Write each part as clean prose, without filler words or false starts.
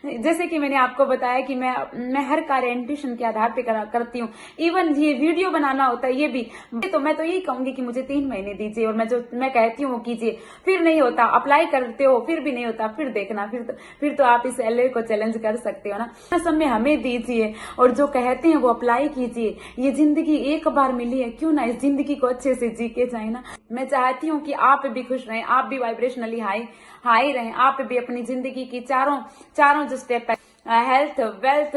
जैसे कि मैंने आपको बताया कि मैं हर कार्य इंट्यूशन के आधार पे करती हूँ। इवन ये वीडियो बनाना होता है, ये भी तो मैं तो यही कहूंगी कि मुझे 3 महीने दीजिए, और मैं कहती हूँ वो कीजिए। फिर नहीं होता, अप्लाई करते हो फिर भी नहीं होता, फिर देखना, फिर तो आप इस एलए को चैलेंज कर सकते हो ना। समय हमें दीजिए और जो कहते हैं वो अप्लाई कीजिए। ये जिंदगी एक बार मिली है, क्यों ना इस जिंदगी को अच्छे से जी के जाए ना। मैं चाहती हूँ कि आप भी खुश रहें, आप भी वाइब्रेशनली हाई रहें, आप भी अपनी जिंदगी की चारों जो स्टेप है, हेल्थ, वेल्थ,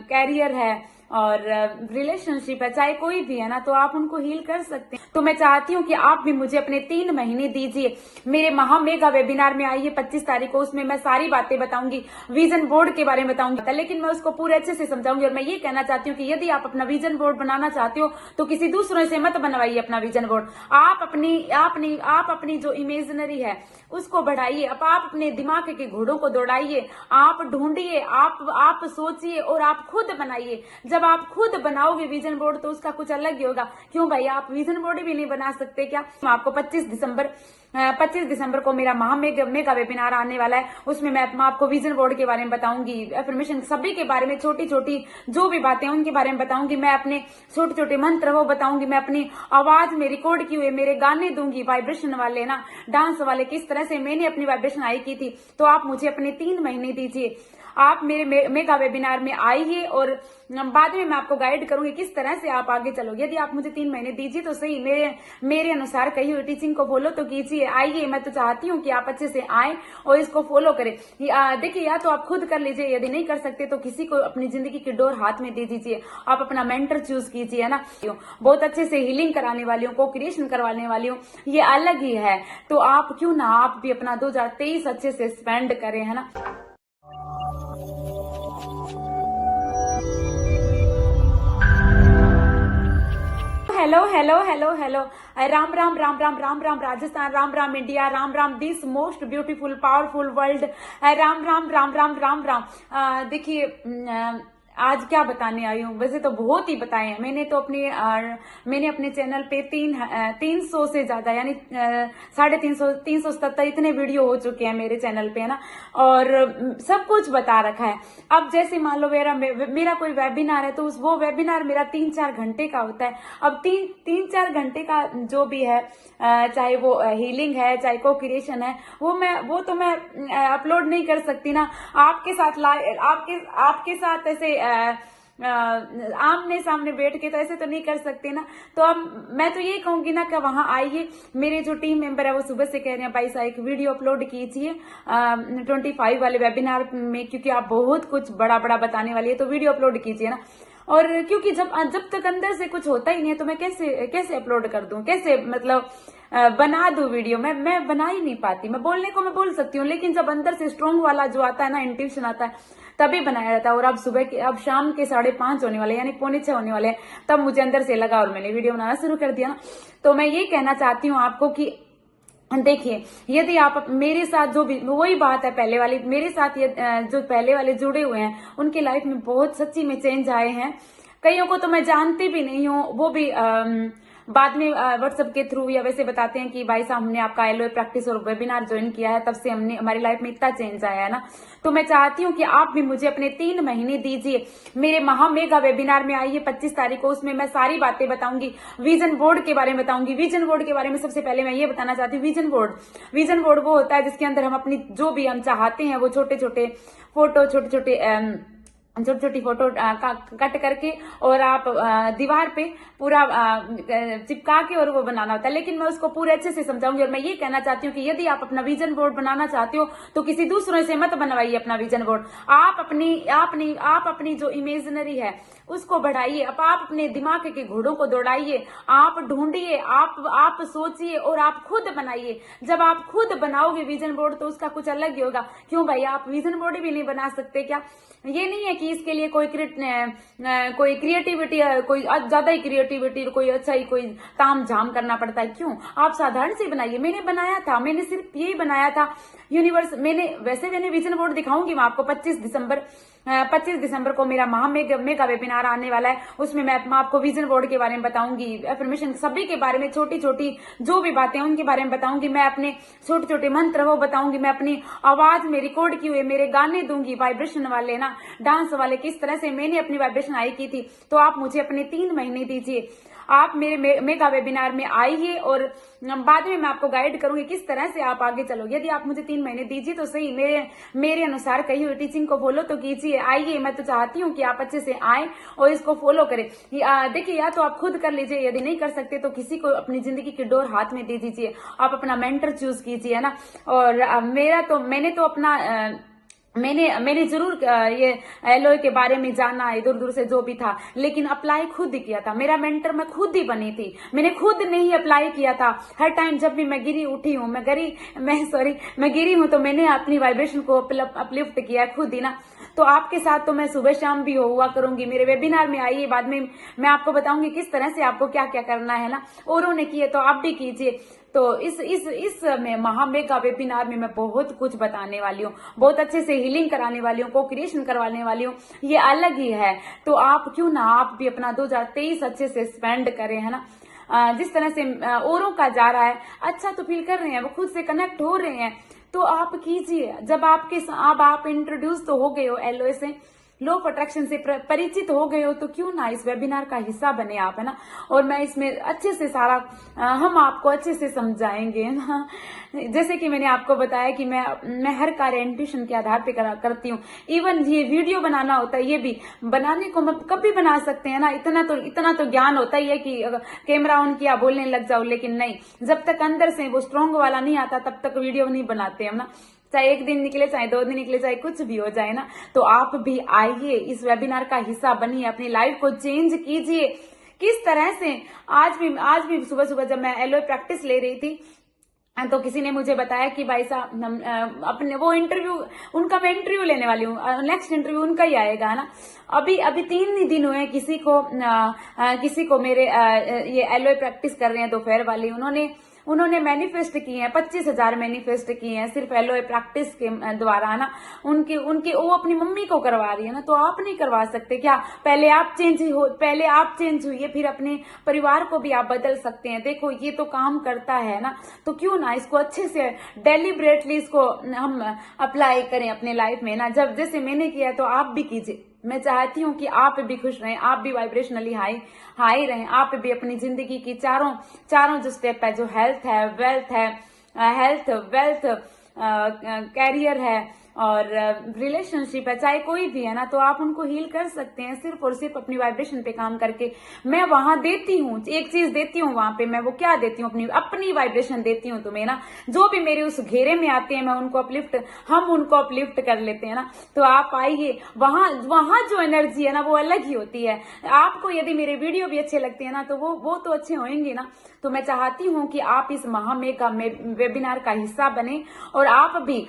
कैरियर है और रिलेशनशिप है, चाहे कोई भी है ना, तो आप उनको हील कर सकते हैं। तो मैं चाहती हूँ कि आप भी मुझे अपने 3 महीने दीजिए। मेरे मेगा वेबिनार में आइए 25 तारीख को, उसमें मैं सारी बातें बताऊंगी, विजन बोर्ड के बारे में बताऊंगी, लेकिन मैं उसको पूरे अच्छे से समझाऊंगी। और मैं ये कहना चाहती हूँ कि यदि आप अपना विजन बोर्ड बनाना चाहते हो तो किसी दूसरों से मत बनवाइए अपना विजन बोर्ड। आप अपनी जो इमेजिनरी है उसको बढ़ाइए। अब आप अपने दिमाग के घोड़ों को दौड़ाइए, आप ढूंढिए, आप सोचिए और आप खुद बनाइए। जब आप खुद बनाओगे विजन बोर्ड तो उसका कुछ अलग ही होगा। क्यों भाई, आप विजन बोर्ड भी नहीं बना सकते क्या? आपको 25 दिसंबर को मेरा मेगा वेबिनार आने वाला है। उसमें मैं आपको विजन बोर्ड के बारे में बताऊंगी, एफर्मेशन सभी के बारे में, छोटी छोटी जो भी बातें उनके बारे में बताऊंगी। मैं अपने छोटे छोटे मंत्र वो बताऊंगी। मैं अपनी आवाज में रिकॉर्ड किए हुए मेरे गाने दूंगी, वाइब्रेशन वाले ना, डांस वाले, किस तरह से मैंने अपनी वाइब्रेशन हाई की थी। तो आप मुझे अपने 3 महीने दीजिए, आप मेरे मेगा वेबिनार में आइए और बाद में मैं आपको गाइड करूंगी किस तरह से आप आगे चलोगे। यदि आप मुझे 3 महीने दीजिए तो सही, मेरे अनुसार कही हुई टीचिंग को फॉलो तो कीजिए। आइए, मैं तो चाहती हूँ कि आप अच्छे से आए और इसको फॉलो करें। देखिए, या तो आप खुद कर लीजिए, यदि नहीं कर सकते तो किसी को अपनी जिंदगी की डोर हाथ में दे दीजिए। आप अपना मेंटर चूज कीजिए, है ना। बहुत अच्छे से हीलिंग कराने वाली हूँ, को क्रिएशन करवाने वाली हूँ, ये अलग ही है। तो आप क्यों ना आप भी अपना 2023 अच्छे से स्पेंड करें, है ना। Hello hello hello hello, Ram Ram Ram Ram Ram Ram Rajasthan, Ram Ram India, Ram Ram this most beautiful powerful world, Ram Ram Ram Ram Ram Ram. देखिए, आज क्या बताने आई हूँ, वैसे तो बहुत ही बताए हैं मैंने तो मैंने अपने चैनल पे 300 से ज्यादा, यानी 377 इतने वीडियो हो चुके हैं मेरे चैनल पे, है ना। और सब कुछ बता रखा है। अब जैसे मान लो मेरा कोई वेबिनार है तो वो वेबिनार मेरा 3-4 घंटे का होता है। अब 3-4 घंटे का जो भी है, चाहे वो हीलिंग है, चाहे को क्रिएशन है, वो तो मैं अपलोड नहीं कर सकती ना आपके साथ आपके साथ ऐसे आमने सामने बैठ के, तो ऐसे तो नहीं कर सकते ना। तो अब मैं तो ये कहूंगी ना कि वहां आइए। मेरे जो टीम मेंबर है वो सुबह से कह रहे हैं भाई साहब एक वीडियो अपलोड कीजिए 25 वाले वेबिनार में, क्योंकि आप बहुत कुछ बड़ा बड़ा बताने वाली है, तो वीडियो अपलोड कीजिए ना। और क्योंकि जब तक अंदर से कुछ होता ही नहीं है तो मैं कैसे अपलोड कर दूं, कैसे मतलब बना दूं वीडियो। मैं बना ही नहीं पाती। मैं बोल सकती हूँ, लेकिन जब अंदर से स्ट्रॉन्ग वाला जो आता है ना, इंट्यूशन आता है, तभी बनाया जाता है। और अब शाम के 5:30 होने वाले, यानी 5:45 होने वाले हैं, तब मुझे अंदर से लगा और मैंने वीडियो बनाना शुरू कर दिया ना। तो मैं ये कहना चाहती हूँ आपको कि देखिए, यदि आप मेरे साथ जो भी, वही बात है पहले वाली, मेरे साथ जो पहले वाले जुड़े हुए हैं उनकी लाइफ में बहुत सच्ची में चेंज आए हैं। कईयों को तो मैं जानती भी नहीं हूँ, वो भी बाद में व्हाट्सएप के थ्रू या वैसे बताते हैं कि भाई साहब हमने आपका एलओए प्रैक्टिस और वेबिनार ज्वाइन किया है, तब से हमारी लाइफ में इतना चेंज आया है ना। तो मैं चाहती हूँ कि आप भी मुझे अपने 3 महीने दीजिए। मेरे मेगा वेबिनार में आइए 25 तारीख को, उसमें मैं सारी बातें बताऊंगी, विजन बोर्ड के बारे में बताऊंगी। विजन बोर्ड के बारे में सबसे पहले मैं ये बताना चाहती हूँ, विजन बोर्ड वो होता है जिसके अंदर हम अपनी जो भी हम चाहते हैं वो छोटे छोटे फोटो कट करके और आप दीवार पे पूरा चिपका के और वो बनाना होता है। लेकिन मैं उसको पूरे अच्छे से समझाऊंगी। और मैं ये कहना चाहती हूँ कि यदि आप अपना विजन बोर्ड बनाना चाहते हो तो किसी दूसरों से मत बनवाइए अपना विजन बोर्ड। आप अपनी जो इमेजिनरी है उसको बढ़ाइए। अब आप अपने दिमाग के घोड़ों को दौड़ाइए, आप ढूंढिए, आप सोचिए और आप खुद बनाइए। जब आप खुद बनाओगे विजन बोर्ड तो उसका कुछ अलग ही होगा। क्यों भाई, आप विजन बोर्ड भी नहीं बना सकते क्या? ये नहीं है कि कि इसके लिए कोई क्रिएटिविटी, कोई ज्यादा ही क्रिएटिविटी, कोई अच्छा ही कोई ताम झाम करना पड़ता है। क्यों, आप साधारण से बनाइए। मैंने बनाया था, मैंने सिर्फ यही बनाया था यूनिवर्स। मैंने विजन बोर्ड दिखाऊंगी मैं आपको 25 दिसंबर को मेरा मेगा वेबिनार आने वाला है। उसमें मैं आपको विजन बोर्ड के बारे में बताऊंगी, एफर्मेशन सभी के बारे में, छोटी छोटी जो भी बातें उनके बारे में बताऊंगी। मैं अपने छोटे छोटे मंत्र वो बताऊंगी। मैं अपनी आवाज में रिकॉर्ड किए हुए मेरे गाने दूंगी, वाइब्रेशन वाले ना, डांस वाले, किस तरह से मैंने अपनी वाइब्रेशन हाई की थी। तो आप मुझे अपने 3 महीने दीजिए, आप मेरे मेगा वेबिनार में आइए और बाद में मैं आपको गाइड करूंगी किस तरह से आप आगे चलोगे। यदि आप मुझे 3 महीने दीजिए तो सही, मेरे अनुसार कही हुई टीचिंग को फॉलो तो कीजिए। आइए, मैं तो चाहती हूँ कि आप अच्छे से आए और इसको फॉलो करें। देखिए, या तो आप खुद कर लीजिए, यदि नहीं कर सकते तो किसी को अपनी जिंदगी की डोर हाथ में दे दीजिए। आप अपना मेंटर चूज कीजिए, है ना। और मैंने जरूर ये एलओए के बारे में जाना इधर उधर से जो भी था, लेकिन अप्लाई खुद ही किया था। मेरा मेंटर मैं खुद ही बनी थी, मैंने खुद नहीं अप्लाई किया था। हर टाइम जब भी मैं गिरी हूं तो मैंने अपनी वाइब्रेशन को अपलिफ्ट किया खुद ही ना। तो आपके साथ तो मैं सुबह शाम भी हुआ करूंगी। मेरे वेबिनार में आइए, बाद में मैं आपको बताऊंगी किस तरह से आपको क्या क्या करना है ना। औरों ने किए तो आप भी कीजिए। तो इस मेगा वेबिनार में मैं बहुत कुछ बताने वाली हूँ, बहुत अच्छे से हीलिंग कराने वाली हूँ, को क्रिएशन करवाने वाली हूँ। ये अलग ही है। तो आप क्यों ना आप भी अपना 2023 अच्छे से स्पेंड करें, है ना। जिस तरह से औरों का जा रहा है, अच्छा तो फील कर रहे हैं, वो खुद से कनेक्ट हो रहे हैं, तो आप कीजिए। जब आप इंट्रोड्यूस तो हो गए हो एलओए से, लॉ ऑफ अट्रैक्शन से परिचित हो गए हो, तो क्यों ना इस वेबिनार का हिस्सा बने आप, है ना। और मैं इसमें अच्छे से हम आपको अच्छे से समझाएंगे, है ना। जैसे कि मैंने आपको बताया कि मैं हर कार्य इंट्यूशन के आधार पे करती हूँ। इवन ये वीडियो बनाना होता है, ये भी बनाने को मैं कभी बना सकते हैं ना। इतना तो ज्ञान होता ही है कि कैमरा ऑन किया बोलने लग जाओ, लेकिन नहीं, जब तक अंदर से वो स्ट्रॉन्ग वाला नहीं आता तब तक वीडियो नहीं बनाते हम ना। चाहे 1 दिन निकले, चाहे 2 दिन निकले, चाहे कुछ भी हो जाए ना। तो आप भी आइए, इस वेबिनार का हिस्सा बनिए, अपनी लाइफ को चेंज कीजिए। किस तरह से आज भी सुबह सुबह जब मैं एलओए प्रैक्टिस ले रही थी, तो किसी ने मुझे बताया कि भाई साहब अपने वो उनका मैं इंटरव्यू लेने वाली हूँ, नेक्स्ट इंटरव्यू उनका ही आएगा ना। अभी 3 ही दिन हुए, किसी को मेरे ये एलओए प्रैक्टिस कर रहे हैं दोपहर वाली, उन्होंने मैनिफेस्ट किए हैं 25,000 मैनिफेस्ट किए हैं सिर्फ एलओए प्रैक्टिस के द्वारा ना। उनके वो अपनी मम्मी को करवा रही है ना। तो आप नहीं करवा सकते क्या? पहले आप चेंज हुई, फिर अपने परिवार को भी आप बदल सकते हैं। देखो, ये तो काम करता है ना। तो क्यों ना इसको अच्छे से डेलिब्रेटली इसको हम अप्लाई करें अपने लाइफ में ना। जब जैसे मैंने किया तो आप भी कीजिए। मैं चाहती हूँ कि आप भी खुश रहें, आप भी वाइब्रेशनली हाई रहें, आप भी अपनी जिंदगी की चारों जो स्टेप है, जो हेल्थ है, वेल्थ, कैरियर है और रिलेशनशिप है, चाहे कोई भी है ना, तो आप उनको हील कर सकते हैं सिर्फ और सिर्फ अपनी वाइब्रेशन पे काम करके। मैं वहां देती हूँ, एक चीज देती हूँ वहां पे, मैं वो क्या देती हूँ? अपनी वाइब्रेशन देती हूँ तुम्हें ना। जो भी मेरे उस घेरे में आते हैं, हम उनको अपलिफ्ट कर लेते हैं ना। तो आप आइए, वहां जो एनर्जी है ना, वो अलग ही होती है। आपको यदि मेरे वीडियो भी अच्छे लगते हैं ना, तो वो तो अच्छे होंगे ना। तो मैं चाहती हूँ कि आप इस मेगा वेबिनार का हिस्सा बने और आप भी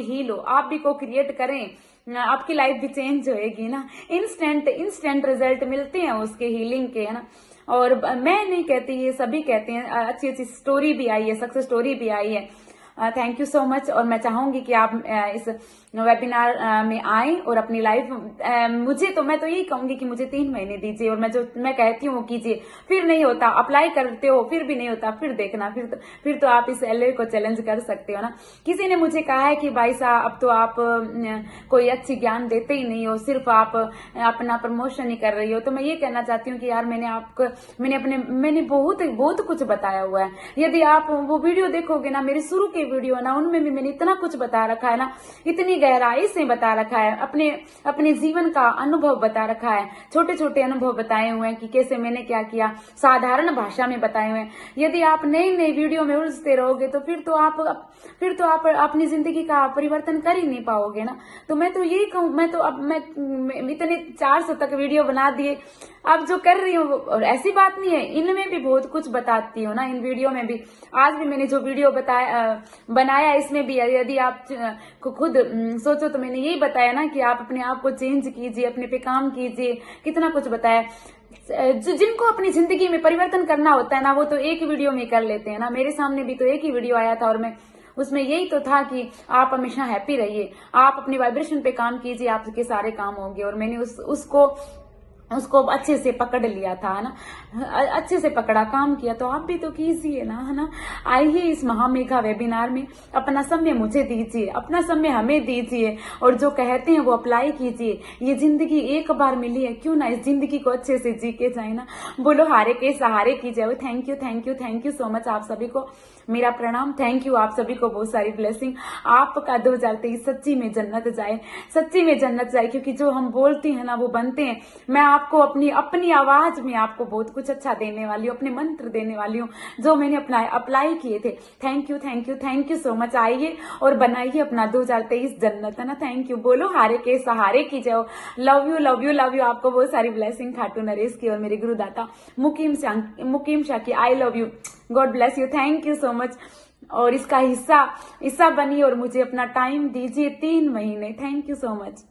हील हो, आप भी को क्रिएट करें, आपकी लाइफ भी चेंज होएगी ना। इंस्टेंट रिजल्ट मिलते हैं उसके हीलिंग के, है ना। और मैं नहीं कहती, ये सभी कहते हैं। अच्छी स्टोरी भी आई है, सक्सेस स्टोरी भी आई है। Thank you so much. और मैं चाहूंगी कि आप इस वेबिनार में आए और अपनी लाइफ मैं तो यही कहूंगी कि मुझे 3 महीने दीजिए और मैं कहती हूँ वो कीजिए। फिर नहीं होता, अप्लाई करते हो, फिर भी नहीं होता, फिर देखना, फिर तो आप इस एलओए को चैलेंज कर सकते हो ना। किसी ने मुझे कहा है कि भाई साहब अब तो आप कोई अच्छी ज्ञान देते ही नहीं हो, सिर्फ आप अपना प्रमोशन ही कर रही हो। तो मैं ये कहना चाहती हूँ कि यार मैंने बहुत कुछ बताया हुआ है। यदि आप वो वीडियो देखोगे ना, मेरे शुरू के वीडियो ना, उनमें भी मैंने इतना कुछ बता रखा है ना, इतनी गहराई से बता रखा है, अपने जीवन का अनुभव बता रखा है, छोटे छोटे अनुभव बताए हुए हैं कि कैसे मैंने क्या किया, साधारण भाषा में बताए हुए हैं। यदि आप नई वीडियो में उलझते रहोगे तो फिर तो आप अपनी जिंदगी का परिवर्तन कर ही नहीं पाओगे ना। तो मैं तो यही कहूँ, मैं इतने 400 तक वीडियो बना दिए, अब जो कर रही हूँ, और ऐसी बात नहीं है, इनमें भी बहुत कुछ बताती हूँ ना, इन वीडियो में भी। आज भी मैंने जो वीडियो बनाया इसमें भी यदि आप को खुद सोचो तो मैंने यही बताया ना कि आप अपने आप को चेंज कीजिए, अपने पे काम कीजिए, कितना कुछ बताया। जिनको अपनी जिंदगी में परिवर्तन करना होता है ना, वो तो एक ही वीडियो में कर लेते हैं ना। मेरे सामने भी तो एक ही वीडियो आया था और मैं उसमें यही तो था कि आप हमेशा हैप्पी रहिए, आप अपने वाइब्रेशन पे काम कीजिए, आपके सारे काम होंगे। और मैंने उसको अच्छे से पकड़ लिया था ना, अच्छे से पकड़ा, काम किया। तो आप भी तो कीजिए ना, है ना। आइए इस महामेघा वेबिनार में, अपना समय मुझे दीजिए, अपना समय हमें दीजिए और जो कहते हैं वो अप्लाई कीजिए। ये जिंदगी एक बार मिली है, क्यों ना इस जिंदगी को अच्छे से जी के जाए ना। बोलो हारे के सहारे की जाए। Thank you thank you thank you so much. आप सभी को मेरा प्रणाम, थैंक यू। आप सभी को बहुत सारी ब्लेसिंग। आपका 2023 सच्ची में जन्नत जाए, सच्ची में जन्नत जाए, क्योंकि जो हम बोलते हैं ना वो बनते हैं। मैं आपको अपनी आवाज में आपको बहुत कुछ अच्छा देने वाली हूँ, अपने मंत्र देने वाली हूँ जो मैंने अप्लाई किए थे। Thank you thank you thank you so much. आइए और बनाइए अपना 2023 जन्नत, है ना। Thank you. बोलो हारे के सहारे की जाओ। Love you love you love you. आपको बहुत सारी ब्लेसिंग खाटू नरेश की और मेरे गुरुदाता मुकीम शाह की। I love you, God bless you, thank you so much. और इसका हिस्सा बनिए और मुझे अपना टाइम दीजिए 3 महीने। Thank you so much.